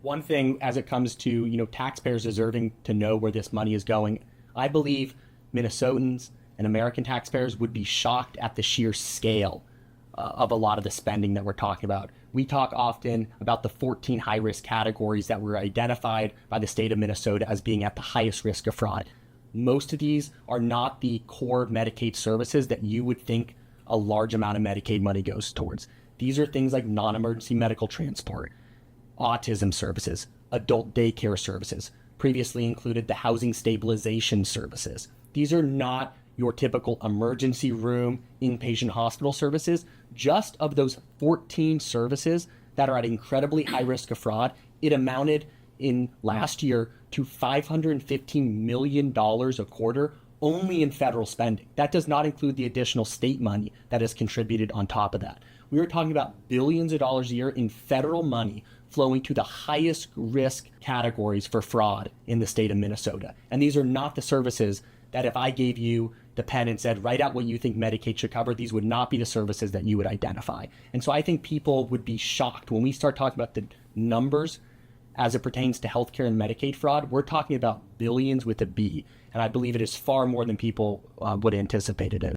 One thing as it comes to, taxpayers deserving to know where this money is going, I believe Minnesotans and American taxpayers would be shocked at the sheer scale of a lot of the spending that we're talking about. We talk often about the 14 high-risk categories that were identified by the state of Minnesota as being at the highest risk of fraud. Most of these are not the core Medicaid services that you would think a large amount of Medicaid money goes towards. These are things like non-emergency medical transport, autism services, adult daycare services, previously included the housing stabilization services. These are not your typical emergency room, inpatient hospital services. Just of those 14 services that are at incredibly high risk of fraud, it amounted in last year to $515 million a quarter only in federal spending. That does not include the additional state money that is contributed on top of that. We are talking about billions of dollars a year in federal money flowing to the highest risk categories for fraud in the state of Minnesota. And these are not the services that if I gave you the pen and said, write out what you think Medicaid should cover, these would not be the services that you would identify. And so I think people would be shocked when we start talking about the numbers as it pertains to healthcare and Medicaid fraud. We're talking about billions with a B. And I believe it is far more than people would anticipate it is.